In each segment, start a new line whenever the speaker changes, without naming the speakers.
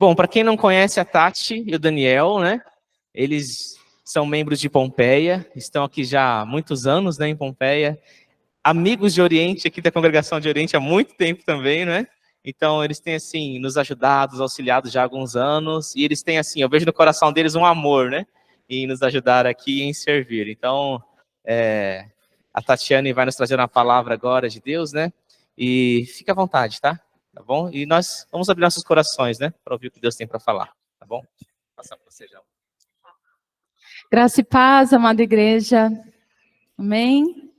Bom, para quem não conhece a Tati e o Daniel, né? Eles são membros de Pompeia, estão aqui já há muitos anos, né, em Pompeia. Amigos de Oriente, aqui da congregação de Oriente há muito tempo também, né? Então, eles têm, assim, nos ajudado, nos auxiliado já há alguns anos. E eles têm, assim, eu vejo no coração deles um amor, né? Em nos ajudar aqui e em servir. Então, a Tatiane vai nos trazer uma palavra agora de Deus, né? E fique à vontade, tá? Tá bom? E nós vamos abrir nossos corações, né? Para ouvir o que Deus tem para falar, tá bom? Passar para você já.
Graça e paz, amada igreja. Amém?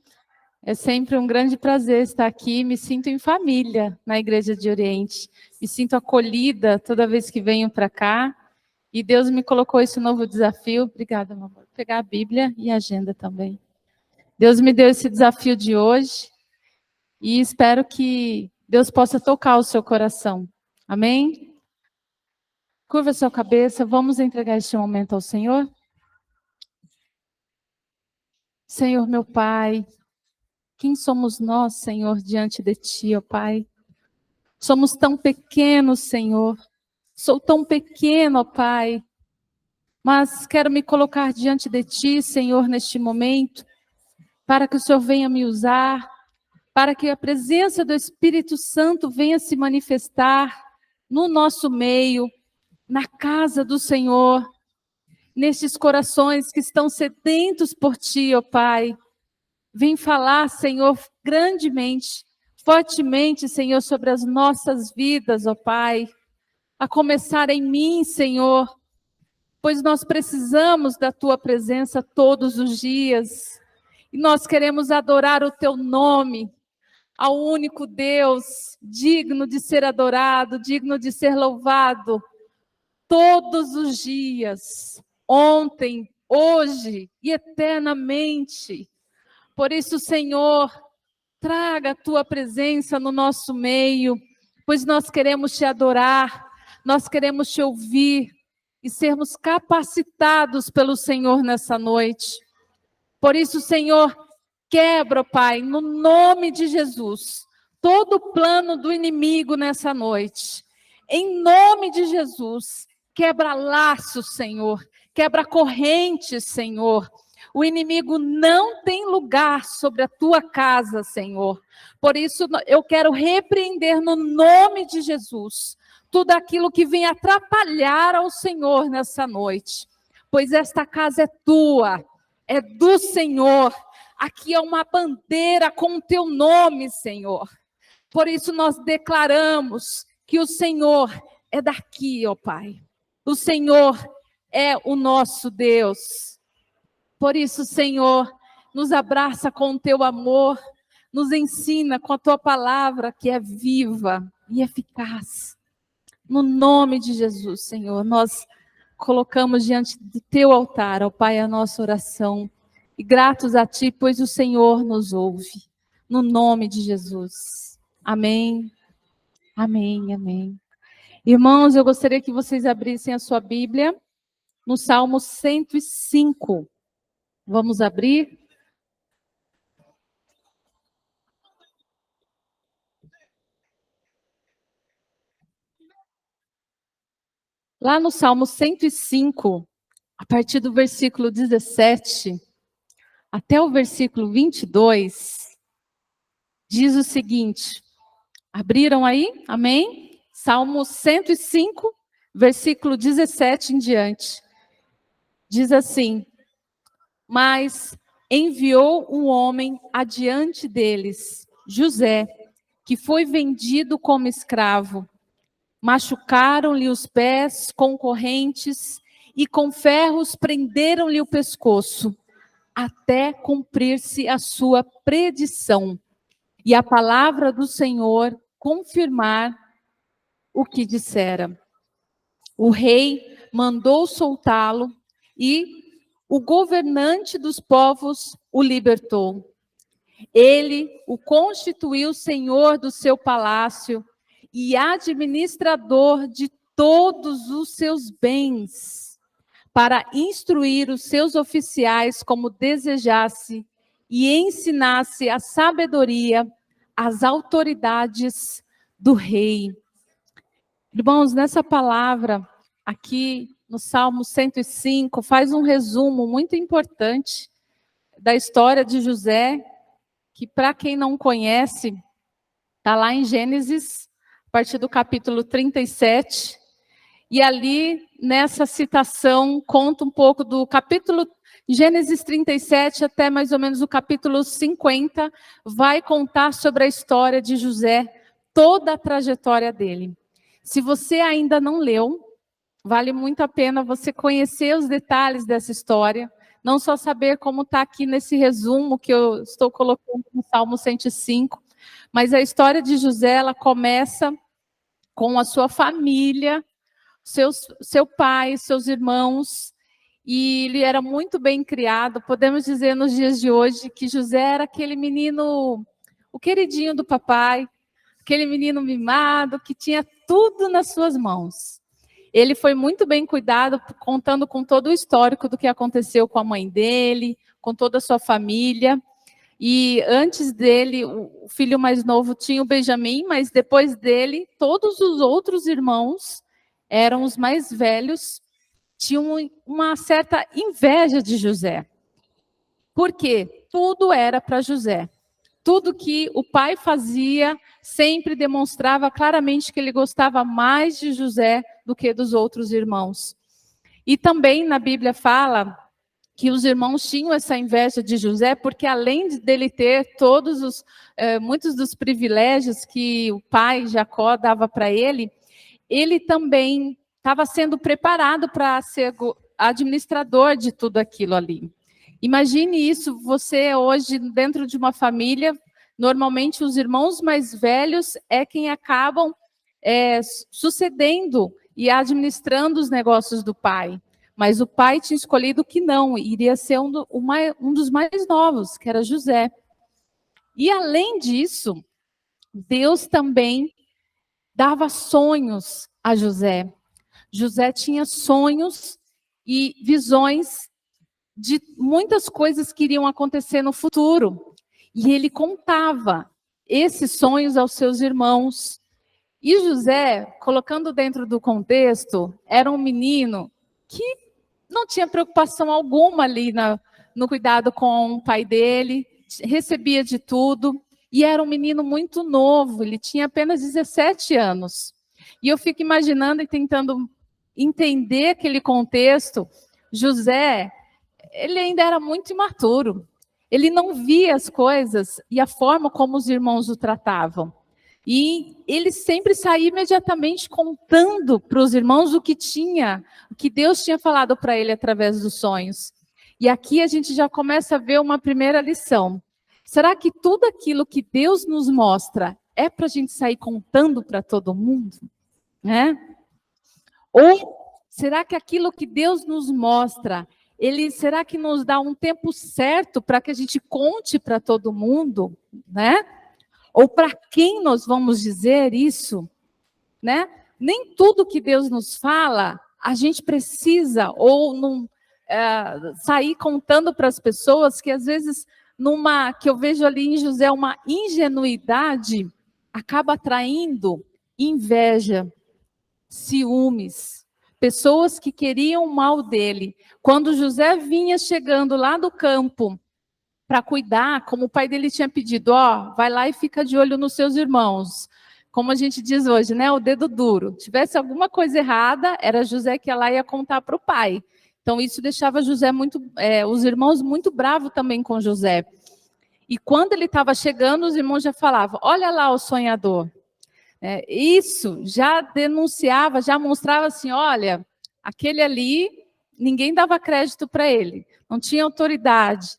É sempre um grande prazer estar aqui. Me sinto em família na Igreja de Oriente. Me sinto acolhida toda vez que venho para cá. E Deus me colocou esse novo desafio. Obrigada, meu amor. Vou pegar a Bíblia e a agenda também. Deus me deu esse desafio de hoje. E espero que Deus possa tocar o seu coração. Amém? Curva sua cabeça. Vamos entregar este momento ao Senhor? Senhor, meu Pai, quem somos nós, Senhor, diante de Ti, ó Pai? Somos tão pequenos, Senhor. Sou tão pequeno, ó Pai. Mas quero me colocar diante de Ti, Senhor, neste momento, para que o Senhor venha me usar, para que a presença do Espírito Santo venha se manifestar no nosso meio, na casa do Senhor, nestes corações que estão sedentos por Ti, ó Pai. Vem falar, Senhor, grandemente, fortemente, Senhor, sobre as nossas vidas, ó Pai. A começar em mim, Senhor, pois nós precisamos da Tua presença todos os dias. E nós queremos adorar o Teu nome, ao único Deus, digno de ser adorado, digno de ser louvado, todos os dias, ontem, hoje e eternamente. Por isso, Senhor, traga a Tua presença no nosso meio, pois nós queremos Te adorar, nós queremos Te ouvir e sermos capacitados pelo Senhor nessa noite. Por isso, Senhor, quebra, Pai, no nome de Jesus, todo o plano do inimigo nessa noite. Em nome de Jesus, quebra laços, Senhor, quebra correntes, Senhor. O inimigo não tem lugar sobre a tua casa, Senhor. Por isso, eu quero repreender no nome de Jesus tudo aquilo que vem atrapalhar ao Senhor nessa noite. Pois esta casa é tua, é do Senhor. Aqui é uma bandeira com o teu nome, Senhor. Por isso, nós declaramos que o Senhor é daqui, ó Pai. O Senhor é o nosso Deus. Por isso, Senhor, nos abraça com o teu amor, nos ensina com a tua palavra que é viva e eficaz. No nome de Jesus, Senhor, nós colocamos diante do teu altar, ó Pai, a nossa oração. E gratos a ti, pois o Senhor nos ouve. No nome de Jesus. Amém. Amém, amém. Irmãos, eu gostaria que vocês abrissem a sua Bíblia no Salmo 105. Vamos abrir? Lá no Salmo 105, a partir do versículo 17 até o versículo 22, diz o seguinte. Abriram aí? Amém? Salmo 105, versículo 17 em diante. Diz assim: Mas enviou um homem adiante deles, José, que foi vendido como escravo. Machucaram-lhe os pés com correntes e com ferros prenderam-lhe o pescoço, até cumprir-se a sua predição. E a palavra do Senhor confirmar o que dissera. O rei mandou soltá-lo e o governante dos povos o libertou. Ele o constituiu senhor do seu palácio e administrador de todos os seus bens, para instruir os seus oficiais como desejasse e ensinasse a sabedoria às autoridades do rei. Irmãos, nessa palavra, aqui no Salmo 105, faz um resumo muito importante da história de José, que para quem não conhece, está lá em Gênesis, a partir do capítulo 37, e ali, nessa citação, conta um pouco do capítulo Gênesis 37 até mais ou menos o capítulo 50, vai contar sobre a história de José, toda a trajetória dele. Se você ainda não leu, vale muito a pena você conhecer os detalhes dessa história, não só saber como está aqui nesse resumo que eu estou colocando no Salmo 105, mas a história de José, ela começa com a sua família, seu pai, seus irmãos, e ele era muito bem criado. Podemos dizer nos dias de hoje que José era aquele menino, o queridinho do papai, aquele menino mimado, que tinha tudo nas suas mãos. Ele foi muito bem cuidado, contando com todo o histórico do que aconteceu com a mãe dele, com toda a sua família. E antes dele, o filho mais novo tinha o Benjamim, mas depois dele, todos os outros irmãos eram os mais velhos, tinham uma certa inveja de José. Por quê? Tudo era para José. Tudo que o pai fazia sempre demonstrava claramente que ele gostava mais de José do que dos outros irmãos. E também na Bíblia fala que os irmãos tinham essa inveja de José, porque além dele ter muitos dos privilégios que o pai Jacó dava para ele também estava sendo preparado para ser administrador de tudo aquilo ali. Imagine isso, você hoje dentro de uma família, normalmente os irmãos mais velhos é quem acabam sucedendo e administrando os negócios do pai. Mas o pai tinha escolhido que não, iria ser um dos mais novos, que era José. E além disso, Deus também dava sonhos a José. José tinha sonhos e visões de muitas coisas que iriam acontecer no futuro. E ele contava esses sonhos aos seus irmãos. E José, colocando dentro do contexto, era um menino que não tinha preocupação alguma ali no cuidado com o pai dele, recebia de tudo, e era um menino muito novo, ele tinha apenas 17 anos. E eu fico imaginando e tentando entender aquele contexto. José, ele ainda era muito imaturo, ele não via as coisas e a forma como os irmãos o tratavam. E ele sempre saía imediatamente contando para os irmãos o que Deus tinha falado para ele através dos sonhos. E aqui a gente já começa a ver uma primeira lição. Será que tudo aquilo que Deus nos mostra é para a gente sair contando para todo mundo? Ou será que aquilo que Deus nos mostra, será que nos dá um tempo certo para que a gente conte para todo mundo, Ou para quem nós vamos dizer isso, Nem tudo que Deus nos fala, a gente precisa ou não sair contando para as pessoas, que às vezes que eu vejo ali em José uma ingenuidade, acaba atraindo inveja, ciúmes, pessoas que queriam o mal dele. Quando José vinha chegando lá do campo para cuidar, como o pai dele tinha pedido, vai lá e fica de olho nos seus irmãos. Como a gente diz hoje, o dedo duro. Tivesse alguma coisa errada, era José que ia lá e ia contar para o pai. Então isso deixava os irmãos muito bravos também com José. E quando ele estava chegando, os irmãos já falavam, olha lá o sonhador. Isso já denunciava, já mostrava assim, olha, aquele ali, ninguém dava crédito para ele, não tinha autoridade.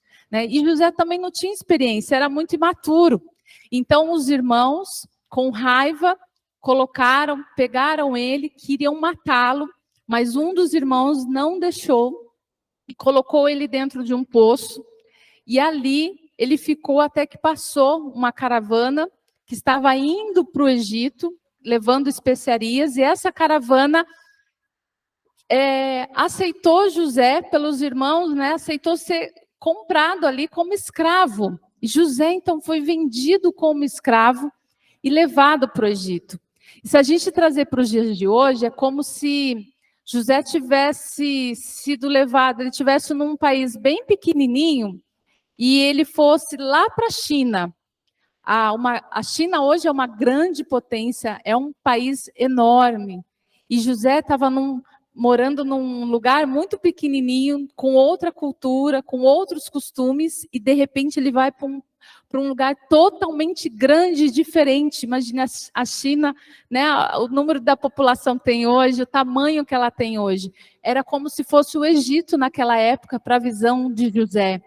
E José também não tinha experiência, era muito imaturo. Então os irmãos, com raiva, pegaram ele, queriam matá-lo, mas um dos irmãos não deixou e colocou ele dentro de um poço. E ali ele ficou até que passou uma caravana que estava indo para o Egito, levando especiarias, e essa caravana aceitou José pelos irmãos, aceitou ser comprado ali como escravo. E José, então, foi vendido como escravo e levado para o Egito. E se a gente trazer para os dias de hoje, é como se José tivesse sido levado, ele tivesse num país bem pequenininho e ele fosse lá para a China. A China hoje é uma grande potência, é um país enorme. E José estava morando num lugar muito pequenininho, com outra cultura, com outros costumes, e de repente ele vai para um lugar totalmente grande e diferente. Imagina a China, né, o número da população que tem hoje, o tamanho que ela tem hoje. Era como se fosse o Egito naquela época, para a visão de José.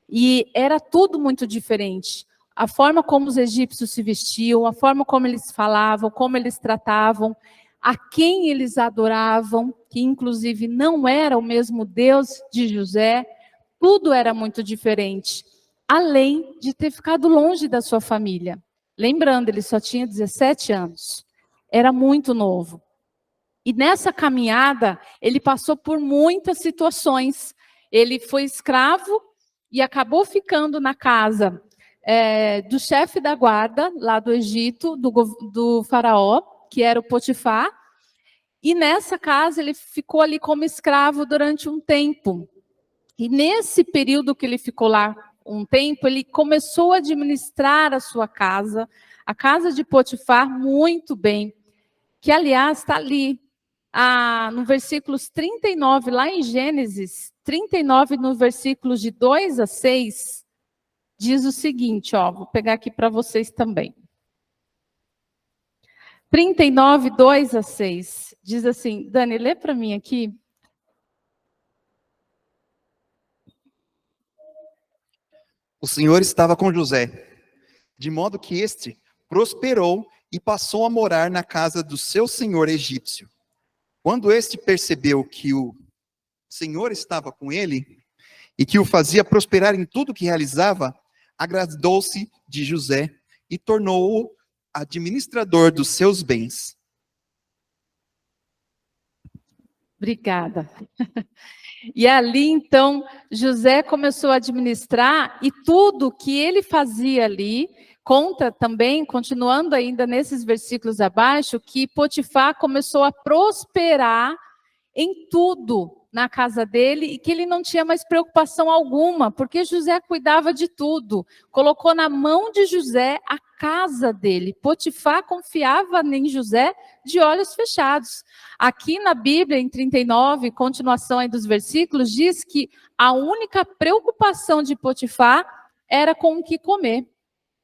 E era tudo muito diferente. A forma como os egípcios se vestiam, a forma como eles falavam, como eles tratavam, a quem eles adoravam, que inclusive não era o mesmo Deus de José, tudo era muito diferente, além de ter ficado longe da sua família. Lembrando, ele só tinha 17 anos, era muito novo. E nessa caminhada, ele passou por muitas situações. Ele foi escravo e acabou ficando na casa do chefe da guarda, lá do Egito, do faraó, que era o Potifar, e nessa casa ele ficou ali como escravo durante um tempo. E nesse período que ele ficou lá um tempo, ele começou a administrar a sua casa, a casa de Potifar, muito bem, que aliás está ali, no versículos 39, lá em Gênesis 39, no versículos de 2 a 6, diz o seguinte, vou pegar aqui para vocês também. 39, 2 a 6, diz assim, Dani, lê para mim aqui.
O Senhor estava com José, de modo que este prosperou e passou a morar na casa do seu senhor egípcio. Quando este percebeu que o Senhor estava com ele e que o fazia prosperar em tudo que realizava, agradou-se de José e tornou-o administrador dos seus bens.
Obrigada. E ali, então, José começou a administrar e tudo que ele fazia ali, conta também, continuando ainda nesses versículos abaixo, que Potifar começou a prosperar em tudo na casa dele e que ele não tinha mais preocupação alguma, porque José cuidava de tudo. Colocou na mão de José a casa dele. Potifar confiava em José de olhos fechados. Aqui na Bíblia, em 39, continuação aí dos versículos, diz que a única preocupação de Potifar era com o que comer.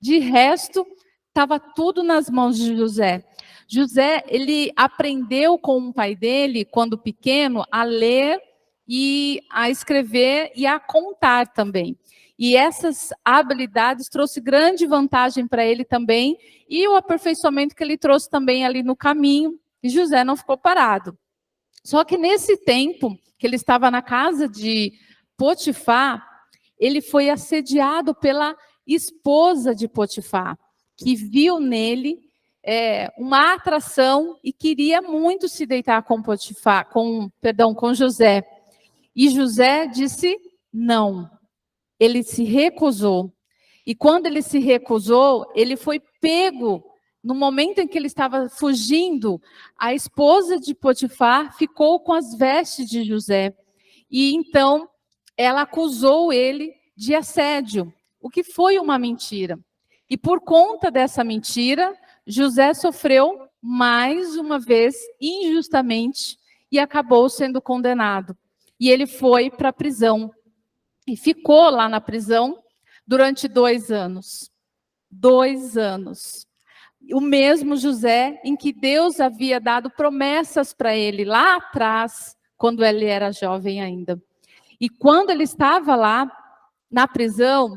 De resto, estava tudo nas mãos de José. José, ele aprendeu com o pai dele, quando pequeno, a ler e a escrever e a contar também. E essas habilidades trouxe grande vantagem para ele também, e o aperfeiçoamento que ele trouxe também ali no caminho, e José não ficou parado. Só que nesse tempo que ele estava na casa de Potifar, ele foi assediado pela esposa de Potifar, que viu nele uma atração e queria muito se deitar com Potifar, com José. E José disse não. Ele se recusou. E quando ele se recusou, ele foi pego. No momento em que ele estava fugindo, a esposa de Potifar ficou com as vestes de José. E então ela acusou ele de assédio, o que foi uma mentira. E por conta dessa mentira, José sofreu mais uma vez injustamente e acabou sendo condenado. E ele foi para a prisão. E ficou lá na prisão durante 2 anos. 2 anos. O mesmo José em que Deus havia dado promessas para ele lá atrás, quando ele era jovem ainda. E quando ele estava lá na prisão,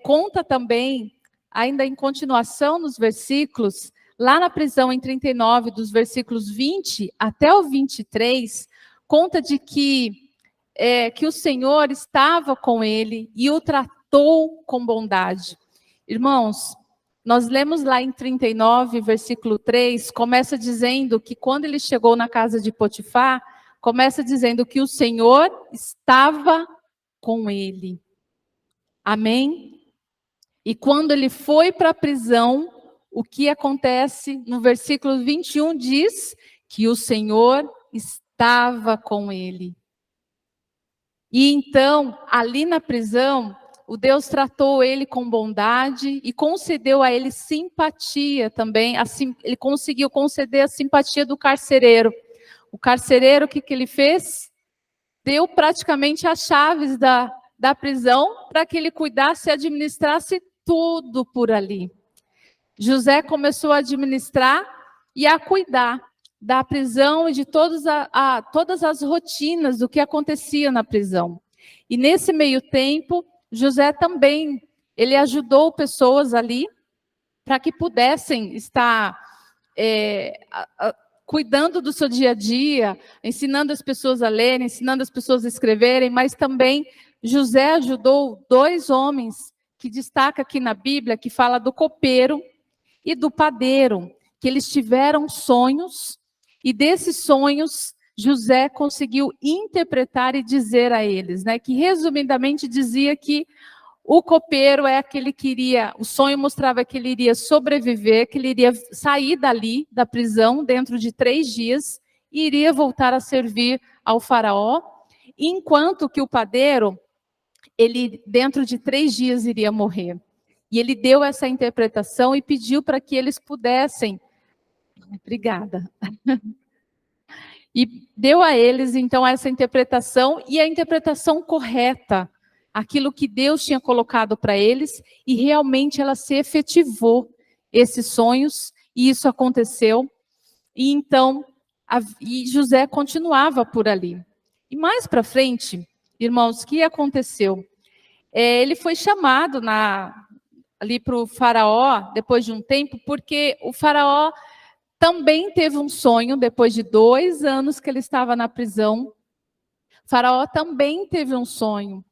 conta também, ainda em continuação nos versículos, lá na prisão em 39, dos versículos 20 até o 23, conta de que o Senhor estava com ele e o tratou com bondade. Irmãos, nós lemos lá em 39, versículo 3, começa dizendo que quando ele chegou na casa de Potifar, começa dizendo que o Senhor estava com ele. Amém? E quando ele foi para a prisão, o que acontece no versículo 21 diz que o Senhor estava com ele. E então, ali na prisão, o Deus tratou ele com bondade e concedeu a ele simpatia também. Assim, ele conseguiu conceder a simpatia do carcereiro. O carcereiro, o que ele fez? Deu praticamente as chaves da prisão para que ele cuidasse e administrasse tudo por ali. José começou a administrar e a cuidar da prisão e de todas as rotinas do que acontecia na prisão. E nesse meio tempo, José também, ele ajudou pessoas ali para que pudessem estar cuidando do seu dia a dia, ensinando as pessoas a lerem, ensinando as pessoas a escreverem, mas também José ajudou 2 homens que destaca aqui na Bíblia, que fala do copeiro e do padeiro, que eles tiveram sonhos, e desses sonhos, José conseguiu interpretar e dizer a eles, né, que resumidamente dizia que o copeiro é aquele que iria, o sonho mostrava que ele iria sobreviver, que ele iria sair dali, da prisão, dentro de 3 dias, e iria voltar a servir ao faraó, enquanto que o padeiro, ele dentro de 3 dias iria morrer. E ele deu essa interpretação e pediu para que eles pudessem. Obrigada. E deu a eles, então, essa interpretação, e a interpretação correta, aquilo que Deus tinha colocado para eles, e realmente ela se efetivou, esses sonhos, e isso aconteceu. E então, e José continuava por ali. E mais para frente, irmãos, o que aconteceu? Ele foi chamado ali para o faraó, depois de um tempo, porque o faraó também teve um sonho, depois de 2 anos que ele estava na prisão. O faraó também teve um sonho.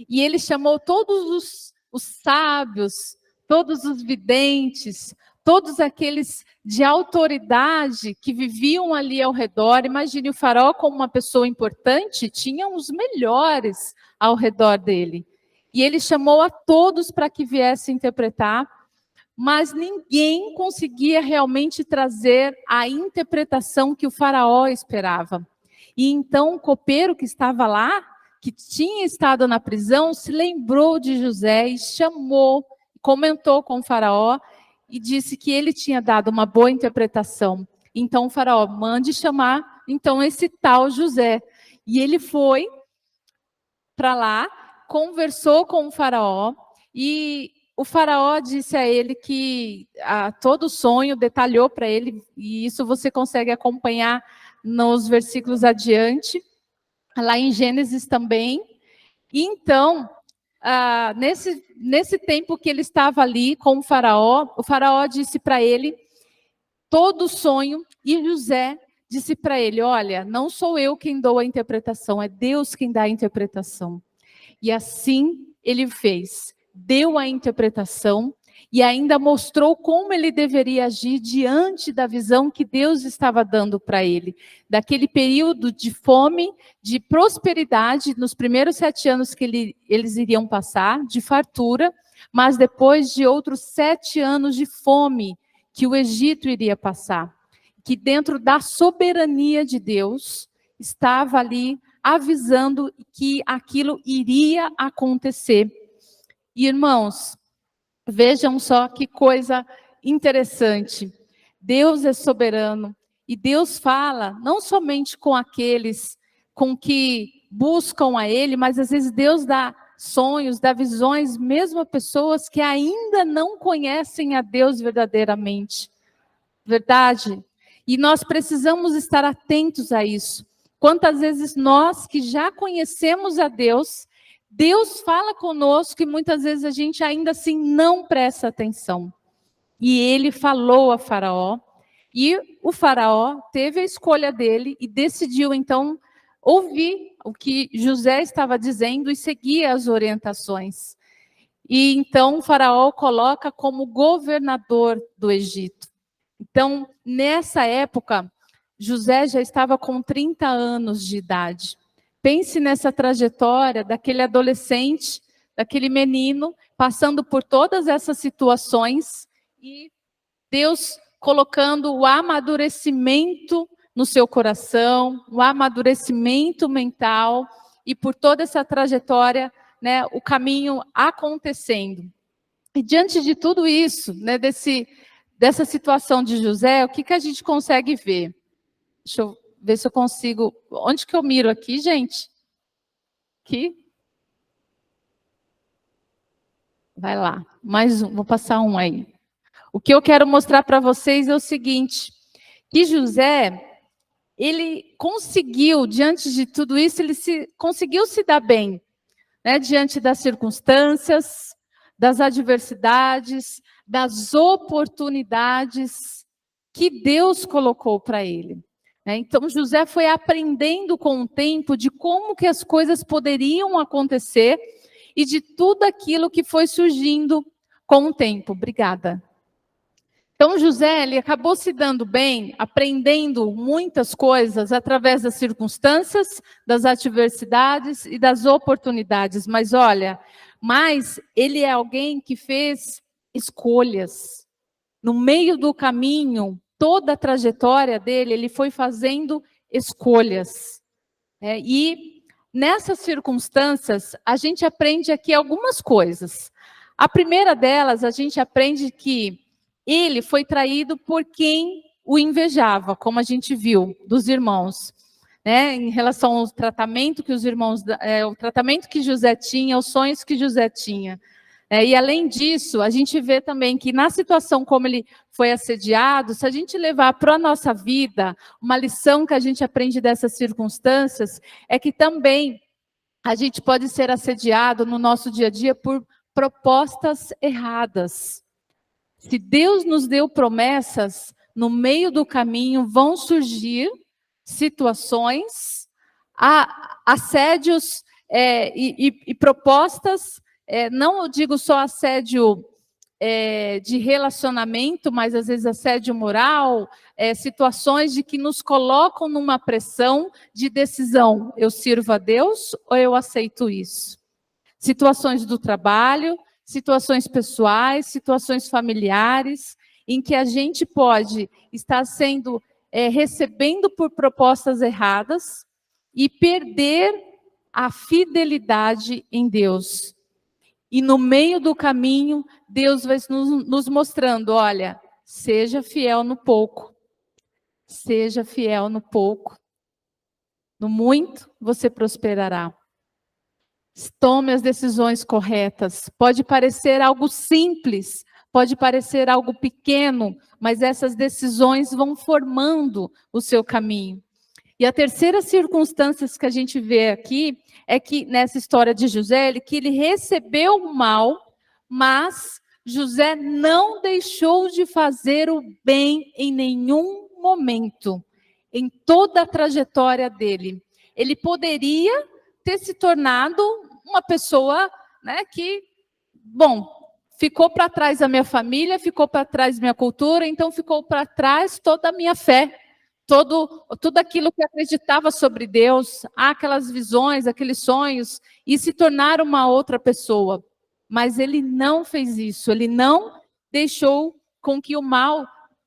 E ele chamou todos os sábios, todos os videntes, todos aqueles de autoridade que viviam ali ao redor. Imagine o faraó como uma pessoa importante, tinha os melhores ao redor dele. E ele chamou a todos para que viessem interpretar, mas ninguém conseguia realmente trazer a interpretação que o faraó esperava. E então o copeiro que estava lá, que tinha estado na prisão, se lembrou de José e chamou, comentou com o faraó e disse que ele tinha dado uma boa interpretação. Então o faraó, mande chamar então esse tal José. E ele foi para lá, conversou com o faraó, e o faraó disse a ele que todo o sonho, detalhou para ele, e isso você consegue acompanhar nos versículos adiante, lá em Gênesis também. E então, nesse tempo que ele estava ali com o faraó disse para ele todo o sonho, e José disse para ele, olha, não sou eu quem dou a interpretação, é Deus quem dá a interpretação. E assim ele fez, deu a interpretação e ainda mostrou como ele deveria agir diante da visão que Deus estava dando para ele. Daquele período de fome, de prosperidade, nos primeiros 7 anos que eles iriam passar, de fartura, mas depois de outros 7 anos de fome que o Egito iria passar. Que dentro da soberania de Deus, estava ali avisando que aquilo iria acontecer. E, irmãos, vejam só que coisa interessante. Deus é soberano e Deus fala não somente com aqueles com que buscam a Ele, mas às vezes Deus dá sonhos, dá visões, mesmo a pessoas que ainda não conhecem a Deus verdadeiramente. Verdade? E nós precisamos estar atentos a isso. Quantas vezes nós que já conhecemos a Deus, Deus fala conosco e muitas vezes a gente ainda assim não presta atenção. E ele falou a Faraó, e o Faraó teve a escolha dele e decidiu então ouvir o que José estava dizendo e seguir as orientações. E então o Faraó o coloca como governador do Egito. Então, nessa época, José já estava com 30 anos de idade. Pense nessa trajetória daquele adolescente, daquele menino, passando por todas essas situações e Deus colocando o amadurecimento no seu coração, o amadurecimento mental, e por toda essa trajetória, né, o caminho acontecendo. E diante de tudo isso, né, dessa situação de José, o que a gente consegue ver? Deixa eu ver se eu consigo... Onde que eu miro aqui, gente? Aqui? Vai lá, mais um, vou passar um aí. O que eu quero mostrar para vocês é o seguinte, que José, ele conseguiu, diante de tudo isso, conseguiu se dar bem, né, diante das circunstâncias, das adversidades, das oportunidades que Deus colocou para ele. Então, José foi aprendendo com o tempo de como que as coisas poderiam acontecer e de tudo aquilo que foi surgindo com o tempo. Obrigada. Então, José, ele acabou se dando bem, aprendendo muitas coisas através das circunstâncias, das adversidades e das oportunidades. Mas olha, ele é alguém que fez escolhas. No meio do caminho, toda a trajetória dele, ele foi fazendo escolhas. E nessas circunstâncias, a gente aprende aqui algumas coisas. A primeira delas, a gente aprende que ele foi traído por quem o invejava, como a gente viu dos irmãos, né? Em relação ao tratamento que os irmãos, o tratamento que José tinha, os sonhos que José tinha. E além disso, a gente vê também que na situação como ele foi assediado, se a gente levar para a nossa vida, uma lição que a gente aprende dessas circunstâncias, é que também a gente pode ser assediado no nosso dia a dia por propostas erradas. Se Deus nos deu promessas, no meio do caminho vão surgir situações, assédios e propostas, não digo só assédio de relacionamento, mas às vezes assédio moral, situações de que nos colocam numa pressão de decisão. Eu sirvo a Deus ou eu aceito isso? Situações do trabalho, situações pessoais, situações familiares, em que a gente pode estar recebendo por propostas erradas e perder a fidelidade em Deus. E no meio do caminho, Deus vai nos mostrando, olha, seja fiel no pouco, seja fiel no pouco, no muito você prosperará. Tome as decisões corretas. Pode parecer algo simples, pode parecer algo pequeno, mas essas decisões vão formando o seu caminho. E a terceira circunstância que a gente vê aqui é que, nessa história de José, que ele recebeu o mal, mas José não deixou de fazer o bem em nenhum momento, em toda a trajetória dele. Ele poderia ter se tornado uma pessoa, né, que, bom, ficou para trás a minha família, ficou para trás minha cultura, então ficou para trás toda a minha fé, tudo aquilo que acreditava sobre Deus, aquelas visões, aqueles sonhos, e se tornar uma outra pessoa. Mas ele não fez isso, ele não deixou com que o mal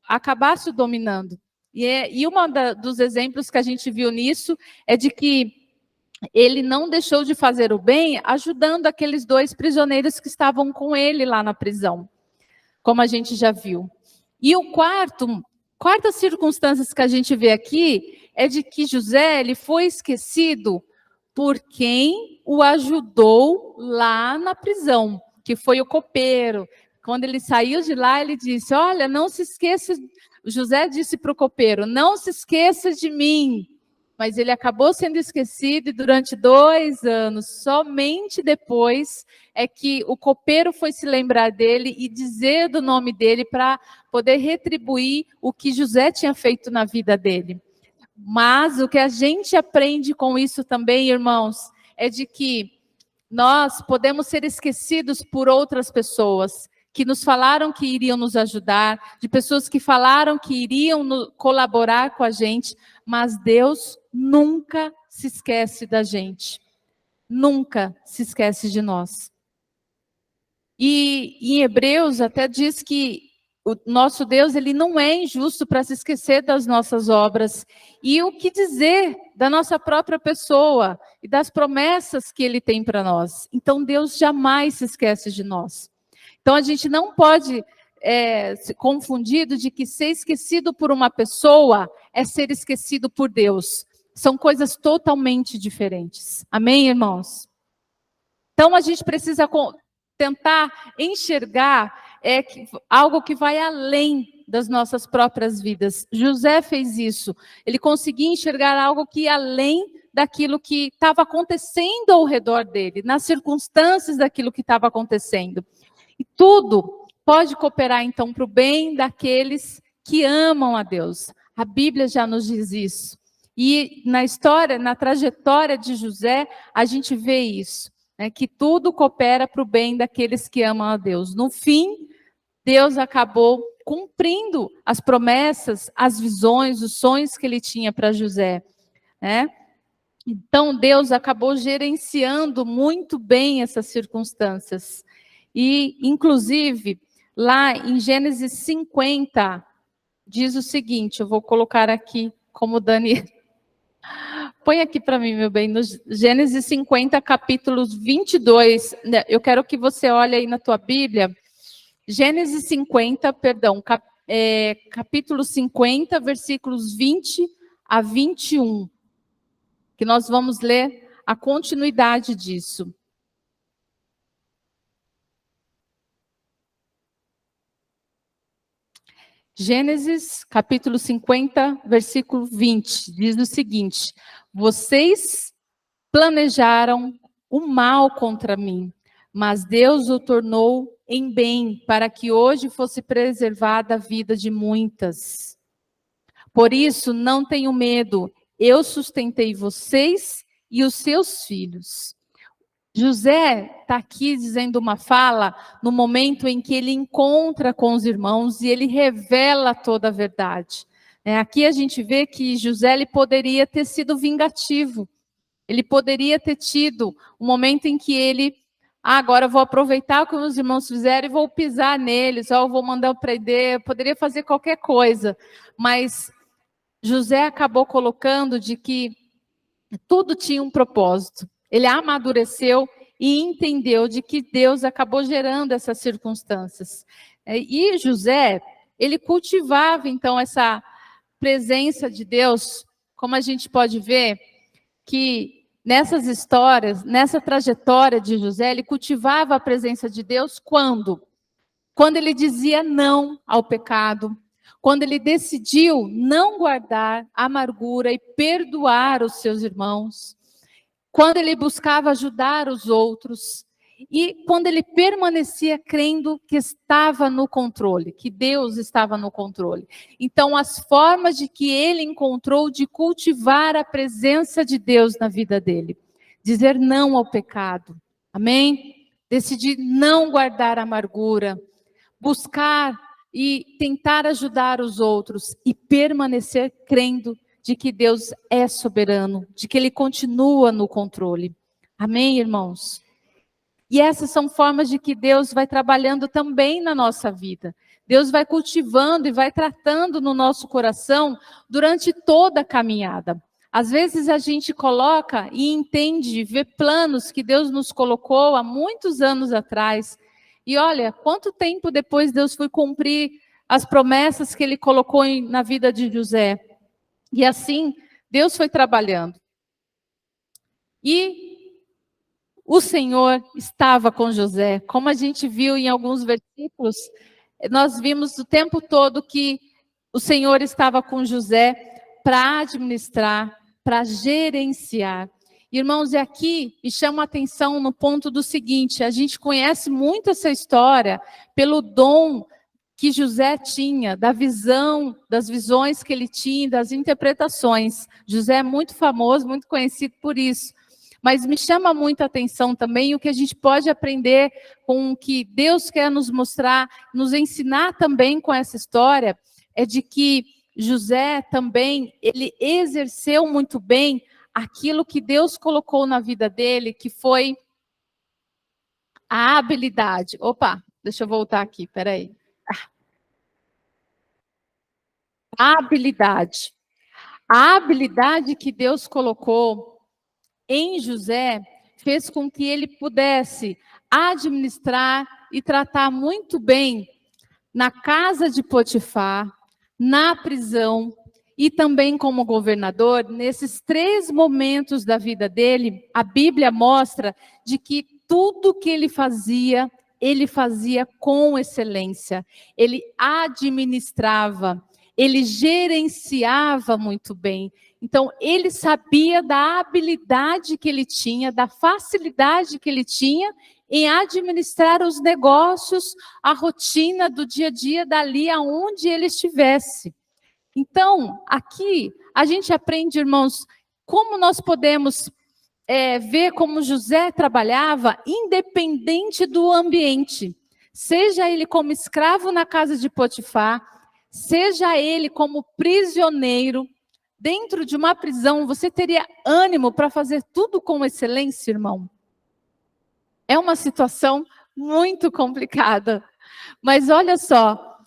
acabasse o dominando. E dos exemplos que a gente viu nisso é de que ele não deixou de fazer o bem, ajudando aqueles 2 prisioneiros que estavam com ele lá na prisão, como a gente já viu. E o quarta circunstância que a gente vê aqui é de que José, ele foi esquecido por quem o ajudou lá na prisão, que foi o copeiro. Quando ele saiu de lá, ele disse, olha, não se esqueça, José disse para o copeiro, não se esqueça de mim. Mas ele acabou sendo esquecido e durante 2 anos, somente depois é que o copeiro foi se lembrar dele e dizer do nome dele para poder retribuir o que José tinha feito na vida dele. Mas o que a gente aprende com isso também, irmãos, é de que nós podemos ser esquecidos por outras pessoas que nos falaram que iriam nos ajudar, de pessoas que falaram que iriam colaborar com a gente, mas Deus nunca se esquece da gente. Nunca se esquece de nós. E em Hebreus até diz que o nosso Deus, ele não é injusto para se esquecer das nossas obras. E o que dizer da nossa própria pessoa e das promessas que ele tem para nós? Então, Deus jamais se esquece de nós. Então, a gente não pode se confundido de que ser esquecido por uma pessoa é ser esquecido por Deus. São coisas totalmente diferentes. Amém, irmãos? Então, a gente precisa tentar enxergar algo que vai além das nossas próprias vidas. José fez isso. Ele conseguia enxergar algo que ia além daquilo que estava acontecendo ao redor dele, nas circunstâncias daquilo que estava acontecendo. E tudo pode cooperar, então, para o bem daqueles que amam a Deus. A Bíblia já nos diz isso. E na história, na trajetória de José, a gente vê isso, né, que tudo coopera para o bem daqueles que amam a Deus. No fim, Deus acabou cumprindo as promessas, as visões, os sonhos que ele tinha para José, né? Então, Deus acabou gerenciando muito bem essas circunstâncias. E, inclusive, lá em Gênesis 50, diz o seguinte, eu vou colocar aqui como Daniel. Põe aqui para mim, meu bem, no Gênesis 50, capítulos 22. Eu quero que você olhe aí na tua Bíblia. Gênesis 50, perdão, capítulo 50, versículos 20 a 21. Que nós vamos ler a continuidade disso. Gênesis, capítulo 50, versículo 20, diz o seguinte: vocês planejaram o mal contra mim, mas Deus o tornou em bem, para que hoje fosse preservada a vida de muitas. Por isso, não tenho medo, eu sustentei vocês e os seus filhos. José está aqui dizendo uma fala no momento em que ele encontra com os irmãos e ele revela toda a verdade. Aqui a gente vê que José ele poderia ter sido vingativo. Ele poderia ter tido um momento em que ele, agora eu vou aproveitar o que os irmãos fizeram e vou pisar neles, ou vou mandar eu prender, poderia fazer qualquer coisa. Mas José acabou colocando de que tudo tinha um propósito. Ele amadureceu e entendeu de que Deus acabou gerando essas circunstâncias. E José, ele cultivava, então, essa presença de Deus, como a gente pode ver, que nessas histórias, nessa trajetória de José, ele cultivava a presença de Deus quando? Quando ele dizia não ao pecado, quando ele decidiu não guardar amargura e perdoar os seus irmãos, quando ele buscava ajudar os outros e quando ele permanecia crendo que estava no controle, que Deus estava no controle. Então, as formas de que ele encontrou de cultivar a presença de Deus na vida dele. Dizer não ao pecado, amém? Decidir não guardar amargura, buscar e tentar ajudar os outros e permanecer crendo de que Deus é soberano, de que Ele continua no controle. Amém, irmãos? E essas são formas de que Deus vai trabalhando também na nossa vida. Deus vai cultivando e vai tratando no nosso coração durante toda a caminhada. Às vezes a gente coloca e entende, vê planos que Deus nos colocou há muitos anos atrás. E olha, quanto tempo depois Deus foi cumprir as promessas que Ele colocou na vida de José. E assim, Deus foi trabalhando. E o Senhor estava com José. Como a gente viu em alguns versículos, nós vimos o tempo todo que o Senhor estava com José para administrar, para gerenciar. Irmãos, e aqui me chama a atenção no ponto do seguinte: a gente conhece muito essa história pelo dom que José tinha, da visão, das visões que ele tinha, das interpretações. José é muito famoso, muito conhecido por isso. Mas me chama muito a atenção também o que a gente pode aprender com o que Deus quer nos mostrar, nos ensinar também com essa história, é de que José também, ele exerceu muito bem aquilo que Deus colocou na vida dele, que foi a habilidade. Opa, deixa eu voltar aqui, peraí. A habilidade. A habilidade que Deus colocou em José fez com que ele pudesse administrar e tratar muito bem na casa de Potifar, na prisão e também como governador. Nesses 3 momentos da vida dele, a Bíblia mostra de que tudo que ele fazia com excelência. Ele administrava, ele gerenciava muito bem. Então, ele sabia da habilidade que ele tinha, da facilidade que ele tinha em administrar os negócios, a rotina do dia a dia dali aonde ele estivesse. Então, aqui a gente aprende, irmãos, como nós podemos ver como José trabalhava independente do ambiente. Seja ele como escravo na casa de Potifar, seja ele como prisioneiro, dentro de uma prisão, você teria ânimo para fazer tudo com excelência, irmão? É uma situação muito complicada. Mas olha só,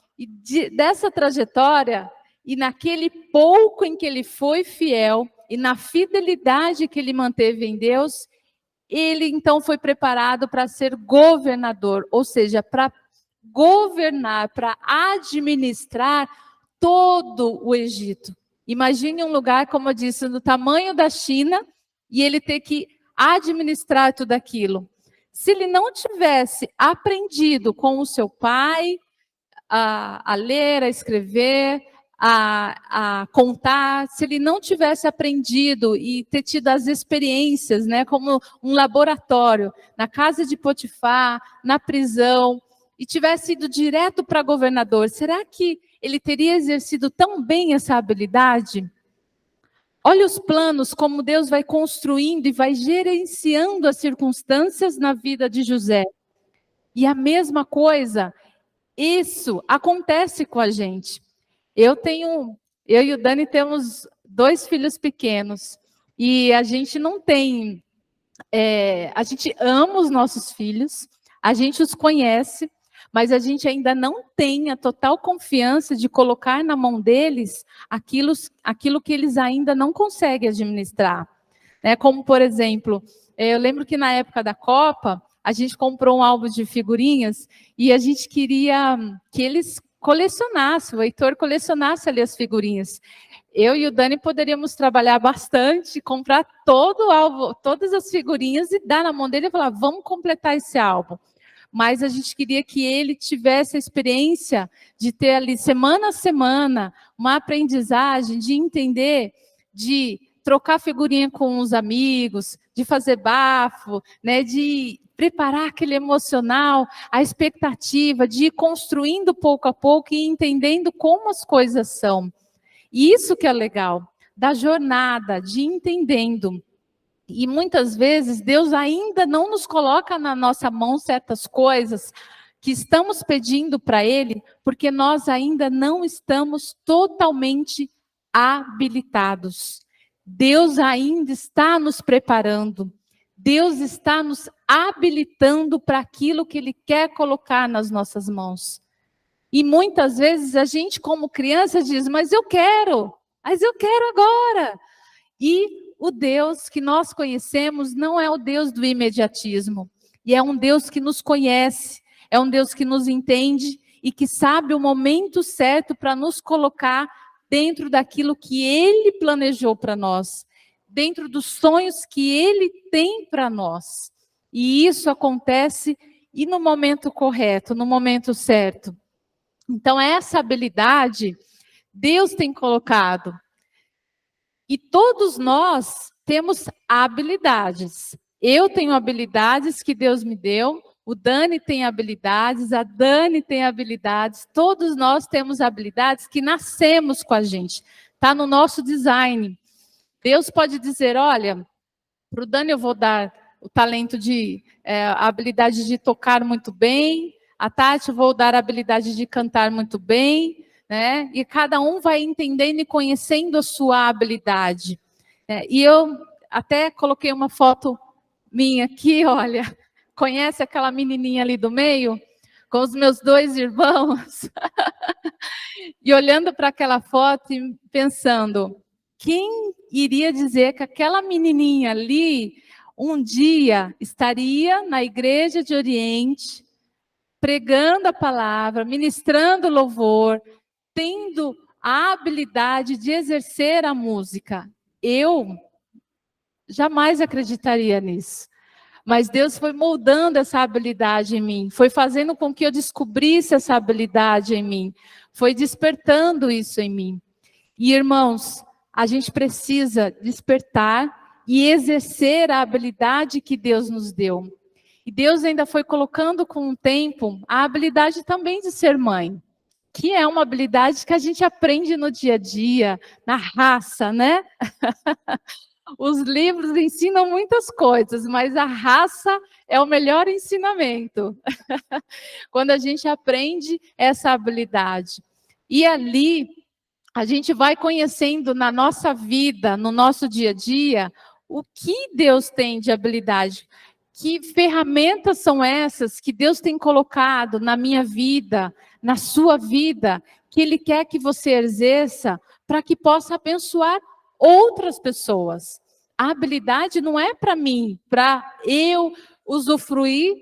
dessa trajetória, e naquele pouco em que ele foi fiel, e na fidelidade que ele manteve em Deus, ele então foi preparado para ser governador, ou seja, para governar, para administrar todo o Egito. Imagine um lugar, como eu disse, do tamanho da China, e ele ter que administrar tudo aquilo. Se ele não tivesse aprendido com o seu pai a ler, a escrever, a contar, se ele não tivesse aprendido e ter tido as experiências, né, como um laboratório, na casa de Potifar, na prisão, e tivesse ido direto para governador, será que ele teria exercido tão bem essa habilidade? Olha os planos, como Deus vai construindo e vai gerenciando as circunstâncias na vida de José. E a mesma coisa, isso acontece com a gente. Eu e o Dani temos 2 filhos pequenos. E a gente não tem... a gente ama os nossos filhos, a gente os conhece, mas a gente ainda não tem a total confiança de colocar na mão deles aquilo que eles ainda não conseguem administrar. Como, por exemplo, eu lembro que na época da Copa, a gente comprou um álbum de figurinhas e a gente queria que eles colecionassem, o Heitor colecionasse ali as figurinhas. Eu e o Dani poderíamos trabalhar bastante, comprar todo o álbum, todas as figurinhas e dar na mão dele e falar, vamos completar esse álbum. Mas a gente queria que ele tivesse a experiência de ter ali, semana a semana, uma aprendizagem, de entender, de trocar figurinha com os amigos, de fazer bafo, né, de preparar aquele emocional, a expectativa, de ir construindo pouco a pouco e entendendo como as coisas são. E isso que é legal, da jornada, de entendendo. E muitas vezes Deus ainda não nos coloca na nossa mão certas coisas que estamos pedindo para Ele, porque nós ainda não estamos totalmente habilitados. Deus ainda está nos preparando. Deus está nos habilitando para aquilo que Ele quer colocar nas nossas mãos. E muitas vezes a gente, como criança, diz, mas eu quero agora. E o Deus que nós conhecemos não é o Deus do imediatismo. E é um Deus que nos conhece, é um Deus que nos entende e que sabe o momento certo para nos colocar dentro daquilo que Ele planejou para nós, dentro dos sonhos que Ele tem para nós. E isso acontece e no momento correto, no momento certo. Então, essa habilidade Deus tem colocado. E todos nós temos habilidades. Eu tenho habilidades que Deus me deu, o Dani tem habilidades, a Dani tem habilidades, todos nós temos habilidades que nascemos com a gente. Está no nosso design. Deus pode dizer, olha, para o Dani eu vou dar o talento a habilidade de tocar muito bem, a Tati eu vou dar a habilidade de cantar muito bem, né? E cada um vai entendendo e conhecendo a sua habilidade. E eu até coloquei uma foto minha aqui, olha, conhece aquela menininha ali do meio? com os meus 2 irmãos, e olhando para aquela foto e pensando, quem iria dizer que aquela menininha ali, um dia, estaria na igreja de Oriente, pregando a palavra, ministrando louvor, tendo a habilidade de exercer a música. Eu jamais acreditaria nisso. Mas Deus foi moldando essa habilidade em mim, foi fazendo com que eu descobrisse essa habilidade em mim, foi despertando isso em mim. E, irmãos, a gente precisa despertar e exercer a habilidade que Deus nos deu. E Deus ainda foi colocando com o tempo a habilidade também de ser mãe, que é uma habilidade que a gente aprende no dia a dia, na raça, né? Os livros ensinam muitas coisas, mas a raça é o melhor ensinamento. Quando a gente aprende essa habilidade. E ali, a gente vai conhecendo na nossa vida, no nosso dia a dia, o que Deus tem de habilidade. Que ferramentas são essas que Deus tem colocado na minha vida, na sua vida, que Ele quer que você exerça para que possa abençoar outras pessoas. A habilidade não é para mim, para eu usufruir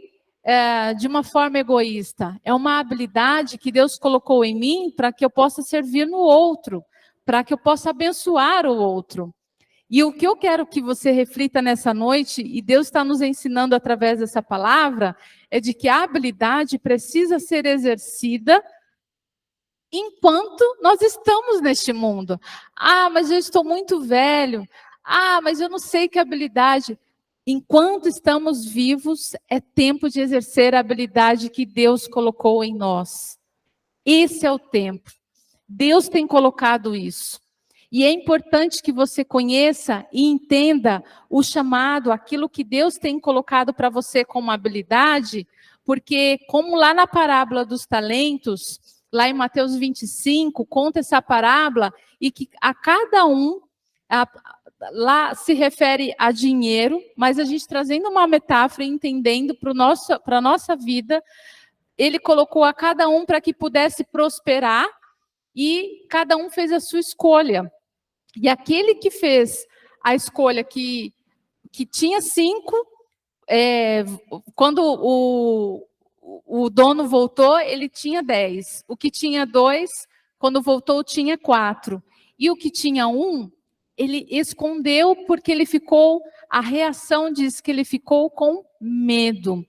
de uma forma egoísta. É uma habilidade que Deus colocou em mim para que eu possa servir no outro, para que eu possa abençoar o outro. E o que eu quero que você reflita nessa noite, e Deus está nos ensinando através dessa palavra, é de que a habilidade precisa ser exercida enquanto nós estamos neste mundo. Ah, mas eu estou muito velho. Ah, mas eu não sei que habilidade. Enquanto estamos vivos, é tempo de exercer a habilidade que Deus colocou em nós. Esse é o tempo. Deus tem colocado isso. E é importante que você conheça e entenda o chamado, aquilo que Deus tem colocado para você como habilidade, porque como lá na parábola dos talentos, lá em Mateus 25, conta essa parábola, e que a cada um, lá se refere a dinheiro, mas a gente trazendo uma metáfora e entendendo para a nossa vida, ele colocou a cada um para que pudesse prosperar, e cada um fez a sua escolha. E aquele que fez a escolha que tinha 5, quando o dono voltou, ele tinha 10. O que tinha 2, quando voltou, tinha 4. E o que tinha 1, ele escondeu porque ele ficou, a reação diz que ele ficou com medo.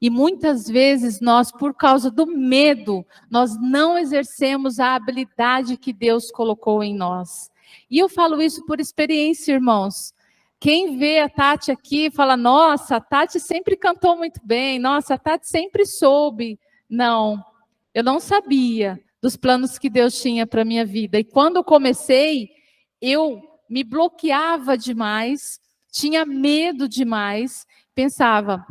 E muitas vezes nós, por causa do medo, nós não exercemos a habilidade que Deus colocou em nós. E eu falo isso por experiência, irmãos. Quem vê a Tati aqui fala, nossa, a Tati sempre cantou muito bem, nossa, a Tati sempre soube. Não, eu não sabia dos planos que Deus tinha para a minha vida. E quando eu comecei, eu me bloqueava demais, tinha medo demais, pensava,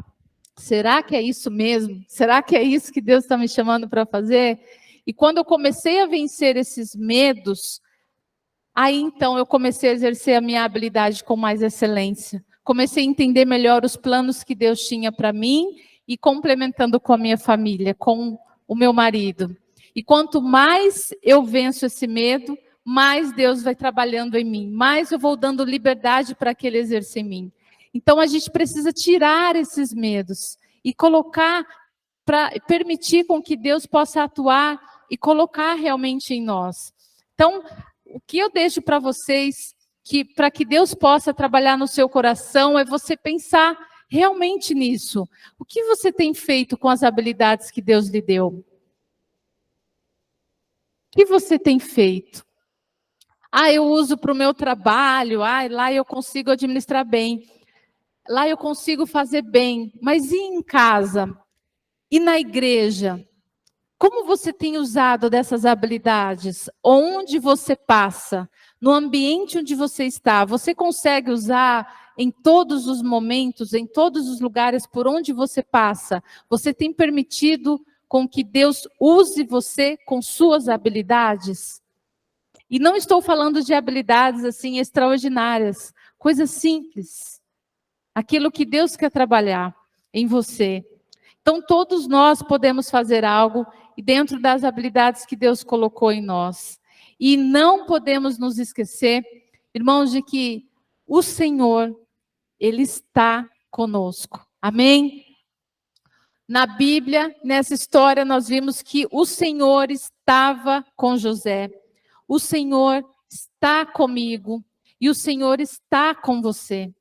será que é isso mesmo? Será que é isso que Deus está me chamando para fazer? E quando eu comecei a vencer esses medos, aí então eu comecei a exercer a minha habilidade com mais excelência. Comecei a entender melhor os planos que Deus tinha para mim e complementando com a minha família, com o meu marido. E quanto mais eu venço esse medo, mais Deus vai trabalhando em mim, mais eu vou dando liberdade para que Ele exerça em mim. Então a gente precisa tirar esses medos e colocar, para permitir com que Deus possa atuar e colocar realmente em nós. Então, o que eu deixo para vocês, para que Deus possa trabalhar no seu coração, é você pensar realmente nisso. O que você tem feito com as habilidades que Deus lhe deu? O que você tem feito? Ah, eu uso para o meu trabalho, lá eu consigo administrar bem, lá eu consigo fazer bem, mas e em casa? E na igreja? Como você tem usado dessas habilidades? Onde você passa? No ambiente onde você está? Você consegue usar em todos os momentos, em todos os lugares por onde você passa? Você tem permitido com que Deus use você com suas habilidades? E não estou falando de habilidades assim extraordinárias, coisas simples. Aquilo que Deus quer trabalhar em você. Então, todos nós podemos fazer algo e dentro das habilidades que Deus colocou em nós. E não podemos nos esquecer, irmãos, de que o Senhor, Ele está conosco. Amém? Na Bíblia, nessa história, nós vimos que o Senhor estava com José. O Senhor está comigo e o Senhor está com você.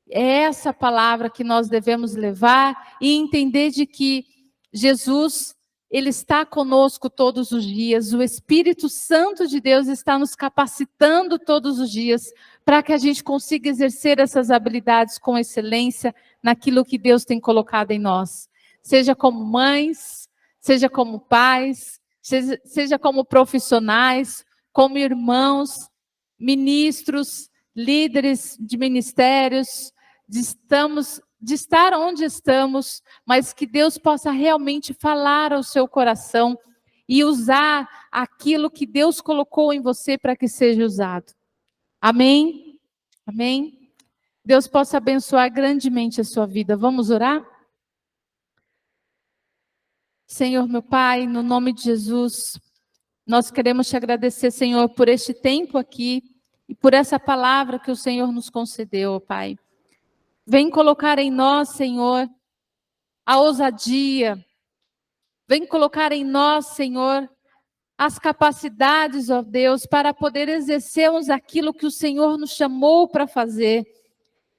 É essa palavra que nós devemos levar e entender de que Jesus, Ele está conosco todos os dias. O Espírito Santo de Deus está nos capacitando todos os dias para que a gente consiga exercer essas habilidades com excelência naquilo que Deus tem colocado em nós. Seja como mães, seja como pais, seja como profissionais, como irmãos, ministros, líderes de ministérios, de estar onde estamos, mas que Deus possa realmente falar ao seu coração e usar aquilo que Deus colocou em você para que seja usado. Amém? Amém? Deus possa abençoar grandemente a sua vida. Vamos orar? Senhor, meu Pai, no nome de Jesus, nós queremos te agradecer, Senhor, por este tempo aqui e por essa palavra que o Senhor nos concedeu, Pai. Vem colocar em nós, Senhor, a ousadia. Vem colocar em nós, Senhor, as capacidades, ó Deus, para poder exercermos aquilo que o Senhor nos chamou para fazer.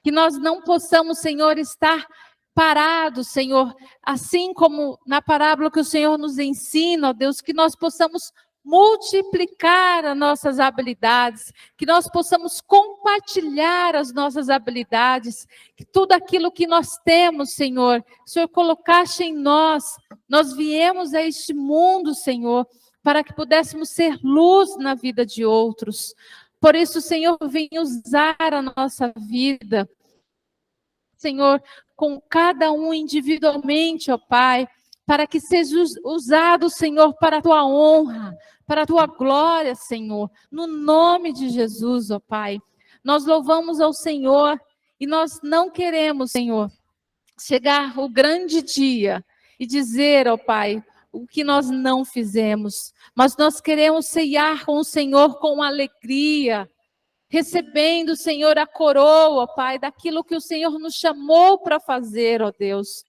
Que nós não possamos, Senhor, estar parados, Senhor, assim como na parábola que o Senhor nos ensina, ó Deus, que nós possamos multiplicar as nossas habilidades, que nós possamos compartilhar as nossas habilidades, que tudo aquilo que nós temos, Senhor, o Senhor colocaste em nós, nós viemos a este mundo, Senhor, para que pudéssemos ser luz na vida de outros. Por isso, Senhor, vem usar a nossa vida, Senhor, com cada um individualmente, ó Pai, para que seja usado, Senhor, para a tua honra, para a tua glória, Senhor, no nome de Jesus, ó Pai. Nós louvamos ao Senhor e nós não queremos, Senhor, chegar o grande dia e dizer, ó Pai, o que nós não fizemos, mas nós queremos ceiar com o Senhor com alegria, recebendo, Senhor, a coroa, ó Pai, daquilo que o Senhor nos chamou para fazer, ó Deus.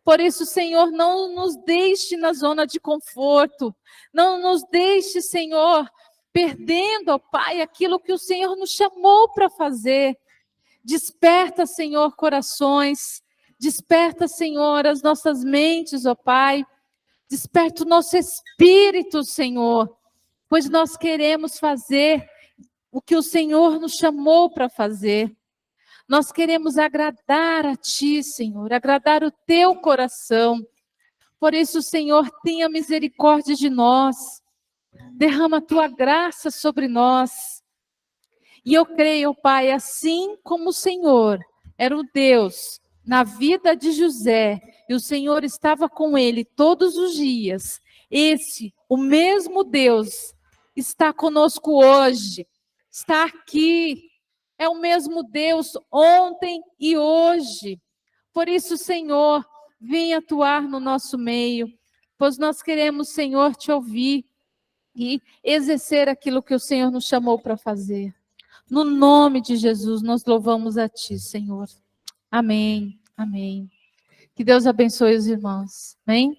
Por isso, Senhor, não nos deixe na zona de conforto, não nos deixe, Senhor, perdendo, ó Pai, aquilo que o Senhor nos chamou para fazer. Desperta, Senhor, corações, desperta, Senhor, as nossas mentes, ó Pai, desperta o nosso espírito, Senhor, pois nós queremos fazer o que o Senhor nos chamou para fazer. Nós queremos agradar a Ti, Senhor, agradar o Teu coração. Por isso, Senhor, tenha misericórdia de nós. Derrama a Tua graça sobre nós. E eu creio, Pai, assim como o Senhor era o Deus na vida de José, e o Senhor estava com ele todos os dias, o mesmo Deus, está conosco hoje, está aqui. É o mesmo Deus ontem e hoje. Por isso, Senhor, vem atuar no nosso meio, pois nós queremos, Senhor, te ouvir e exercer aquilo que o Senhor nos chamou para fazer. No nome de Jesus, nós louvamos a Ti, Senhor. Amém, amém. Que Deus abençoe os irmãos. Amém?